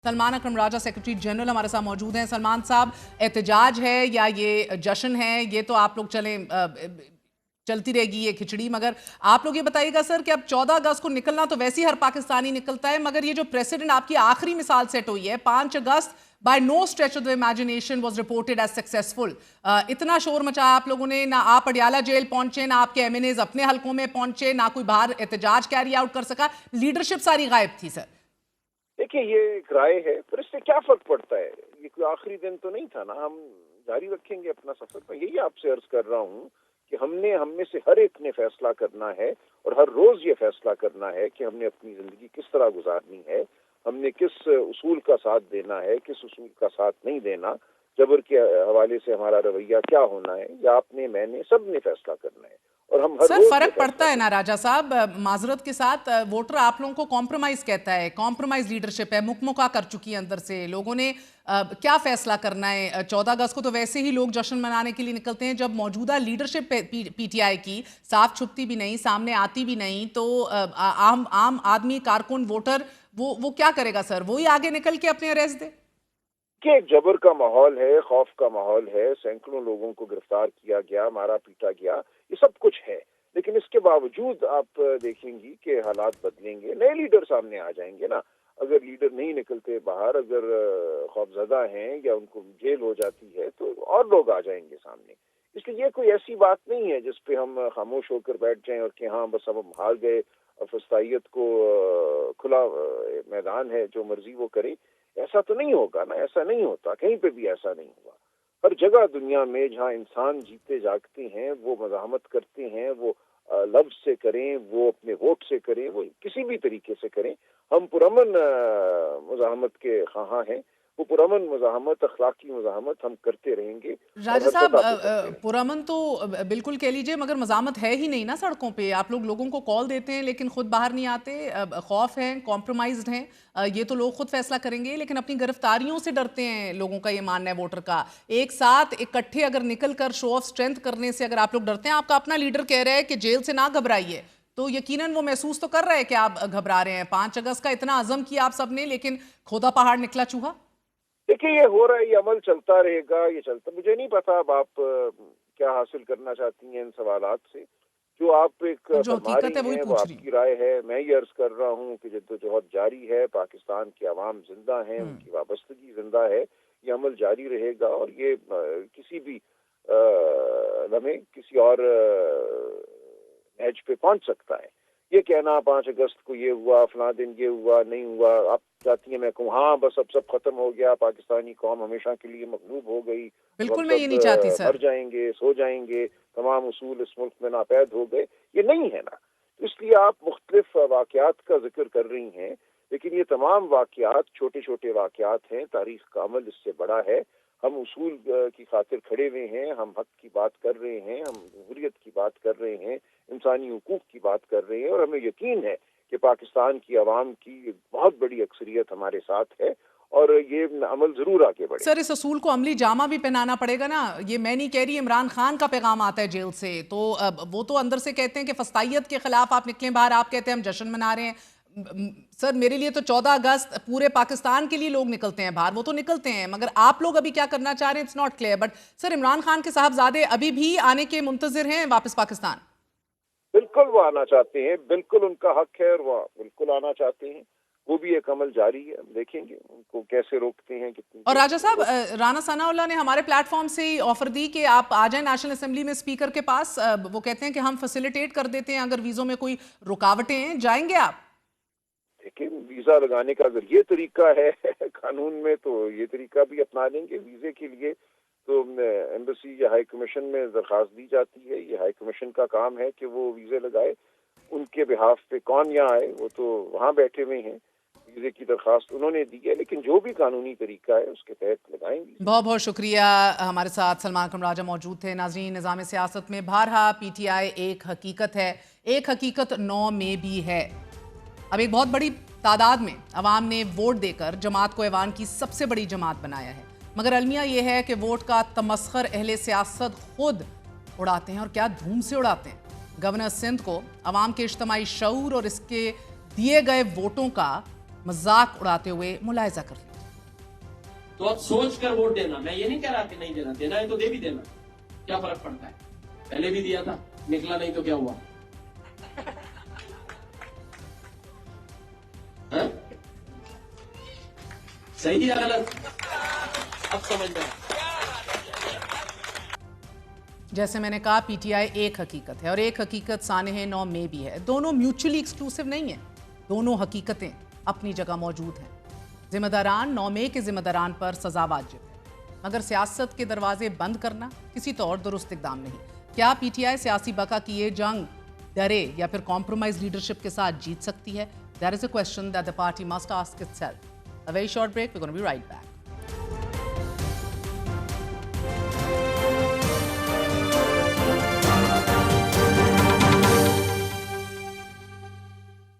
सलमान अकरम राजा secretary general हमारे साथ मौजूद हैं। सलमान साहब, एहतजाज है या ये जश्न है, ये तो आप लोग चलती रहेगी ये खिचड़ी, मगर आप लोग ये बताइएगा सर कि अब 14 अगस्त को निकलना तो वैसे ही हर पाकिस्तानी निकलता है, मगर ये जो प्रेसिडेंट आपकी आखिरी मिसाल सेट हुई है 5 अगस्त by no stretch of the imagination was reported as successful. इतना शोर मचाया आप लोगों ने, ना आप अडियाला जेल पहुंचे, ना आपके एमएनएज अपने हलकों में पहुंचे, ना कोई बाहर एहतजाज कैरी आउट कर सका, लीडरशिप सारी गायब थी सर। देखिए, ये एक राय है, पर इससे क्या फर्क पड़ता है? ये कोई आखिरी दिन तो नहीं था ना, हम जारी रखेंगे अपना सफर। मैं यही आपसे अर्ज कर रहा हूँ कि हम में से हर एक ने फैसला करना है और हर रोज ये फैसला करना है कि हमने अपनी जिंदगी किस तरह गुजारनी है, हमने किस उसूल का साथ देना है, किस उसूल का साथ नहीं देना, जबर के हवाले से हमारा रवैया क्या होना है, या आपने मैंने सब ने फैसला करना है। और हम हर सर फर्क पड़ता है ना राजा साहब, माजरत के साथ वोटर आप लोगों को कॉम्प्रोमाइज कहता है, कॉम्प्रोमाइज लीडरशिप है, मुकमुका कर चुकी है अंदर से। लोगों ने क्या फैसला करना है? 14 अगस्त को तो वैसे ही लोग जश्न मनाने के लिए निकलते हैं, जब मौजूदा लीडरशिप पीटीआई की साफ छुपती भी नहीं, सामने आती भी नहीं, तो आम आदमी, कारकुन, वोटर वो क्या करेगा सर? वो ही आगे निकल के अपने अरेस्ट दे कि जबर का माहौल है, खौफ का माहौल है, सैकड़ों लोगों को गिरफ्तार किया गया, मारा पीटा गया, ये सब कुछ है। लेकिन इसके बावजूद आप देखेंगी कि हालात बदलेंगे, नए लीडर सामने आ जाएंगे ना। अगर लीडर नहीं निकलते बाहर, अगर खौफजदा हैं या उनको जेल हो जाती है, तो और लोग आ जाएंगे सामने। इसलिए ये कोई ऐसी बात नहीं है जिस पे हम खामोश होकर बैठ जाएं और कि हाँ बस हम हार गए, फस्तायत को खुला मैदान है, जो मर्जी वो करे। ऐसा तो नहीं होगा ना, ऐसा नहीं होता, कहीं पे भी ऐसा नहीं हुआ। हर जगह दुनिया में जहाँ इंसान जीते जागते हैं, वो मज़ाहमत करते हैं, वो लफ्ज़ से करें, वो अपने वोट से करें, वो किसी भी तरीके से करें। हम पुरअमन मज़ाहमत के ख़्वाहां हैं, वो पुरअमन मज़ाहमत, अखलाकी मज़ाहमत हम करते रहेंगे। राजा साहब, पुरअमन तो बिल्कुल कह लीजिए, मगर मज़ामत है ही नहीं ना सड़कों पे। आप लोगों को कॉल देते हैं लेकिन खुद बाहर नहीं आते, खौफ है, कॉम्प्रोमाइज्ड हैं, ये तो लोग खुद फैसला करेंगे, लेकिन अपनी गिरफ्तारियों से डरते हैं। लोगों का ये मानना है, वोटर का। एक साथ इकट्ठे अगर निकल कर शो ऑफ स्ट्रेंथ करने से अगर आप लोग डरते हैं, आपका अपना लीडर कह रहा है कि जेल से ना घबराइए, तो यकीनन वो महसूस तो कर रहे हैं कि आप घबरा रहे हैं। 5 अगस्त का इतना अज़म किया आप सबने, लेकिन खोदा पहाड़ निकला चूहा। देखिए, ये हो रहा है, ये अमल चलता रहेगा, ये चलता। मुझे नहीं पता अब आप क्या हासिल करना चाहती हैं इन सवालात से। जो आप एक फरमा रही हैं वो आपकी राय है। मैं ये अर्ज कर रहा हूँ कि जद्दोजहद जारी है, पाकिस्तान की आवाम जिंदा है, उनकी वाबस्तगी जिंदा है, ये अमल जारी रहेगा और ये किसी भी लम्हे किसी और एज पे पहुंच सकता है। ये कहना 5 अगस्त को ये हुआ, फलां दिन ये हुआ, नहीं हुआ, आप चाहती हैं मैं कहूँ हाँ बस अब सब खत्म हो गया, पाकिस्तानी कौम हमेशा के लिए मगलूब हो गई, बिल्कुल मैं ये नहीं चाहती सर, मर जाएंगे, सो जाएंगे, तमाम उसूल इस मुल्क में नापैद हो गए, ये नहीं है ना। तो इसलिए आप मुख्तलिफ वाक़यात का जिक्र कर रही हैं, लेकिन ये तमाम वाक़यात छोटे छोटे वाक़यात हैं। तारीख का अमल इससे बड़ा है। हम उसूल की खातिर खड़े हुए हैं, हम हक की बात कर रहे हैं, हम हुर्रियत की बात कर रहे हैं, इंसानी हुकूक की बात कर रहे हैं, और हमें यकीन है कि पाकिस्तान की आवाम की बहुत बड़ी अक्सरियत हमारे साथ है और ये अमल जरूर आगे बढ़े। सर इस असूल को अमली जामा भी पहनाना पड़ेगा ना। ये मैं नहीं कह रही, इमरान खान का पैगाम आता है जेल से, तो वो तो अंदर से कहते हैं कि फस्तायत के खिलाफ आप निकलें बाहर, आप कहते हैं हम जश्न मना रहे हैं। सर मेरे लिए तो 14 अगस्त पूरे पाकिस्तान के लिए लोग निकलते हैं बाहर, वो तो निकलते हैं, मगर आप लोग अभी क्या करना चाह रहे हैं, it's not clear. But sir Imran Khan के साहबजादे अभी भी आने के मुंतजिर हैं वापस पाकिस्तान? बिल्कुल वो आना चाहते हैं, बिल्कुल उनका हक है और वो बिल्कुल आना चाहते हैं। वो भी एक अमल जारी है, देखेंगे उनको कैसे रोकते हैं, कितनी। और राजा साहब, राना सनाउल्लाह ने हमारे प्लेटफॉर्म से ही ऑफर दी कि आप आ जाएं नेशनल असेंबली में स्पीकर के पास। वो कहते हैं कि हम फैसिलिटेट कर देते हैं अगर वीज़ों में कोई रुकावटें हैं। जाएंगे आप? देखिए, वीजा लगाने का अगर ये तरीका है कानून में, तो ये तरीका भी अपना लेंगे। वीजे के लिए तो एम्बेसी या हाई कमीशन में दरखास्त दी जाती है। ये हाई कमीशन का काम है कि वो वीजे लगाए। उनके बिहाफ पे कौन यहाँ आए, वो तो वहाँ बैठे हुए हैं। वीजे की दरखास्त उन्होंने दी है, लेकिन जो भी कानूनी तरीका है उसके तहत लगाएंगे। बहुत बहुत शुक्रिया। हमारे साथ सलमान अकरम राजा मौजूद थे। नाज़रीन, निज़ाम सियासत में बारहा पीटीआई एक हकीकत है, एक हकीकत 9 में भी है। अब एक बहुत बड़ी तादाद में अवाम ने वोट देकर जमात को ऐवान की सबसे बड़ी जमात बनाया है, मगर अलमिया यह है कि वोट का तमस्खर अहले सियासत खुद उड़ाते हैं, और क्या धूम से उड़ाते हैं। गवर्नर सिंध को अवाम के इज्तिमाई शऊर और इसके दिए गए वोटों का मजाक उड़ाते हुए मुलाहिजा कर लिया। तो अब सोच कर वोट देना। मैं ये नहीं कह रहा कि नहीं देना, देना है तो दे भी देना, क्या फर्क पड़ता है। पहले भी दिया था, निकला नहीं तो क्या हुआ है? सही या गलत, अब समझ में आया। जैसे मैंने कहा, पीटीआई एक हकीकत है और एक हकीकत सानह 9 में भी है। दोनों म्यूचुअली एक्सक्लूसिव नहीं है, दोनों हकीकतें अपनी जगह मौजूद हैं। जिम्मेदारान 9 मई के जिम्मेदारान पर सजा वाजिब है, मगर सियासत के दरवाजे बंद करना किसी तौर दुरुस्त इकदाम नहीं। क्या पीटीआई सियासी बका की ये जंग डरे या फिर कॉम्प्रोमाइज लीडरशिप के साथ जीत सकती है? That is a question that the party must ask itself. A very short break, we gonna be right back.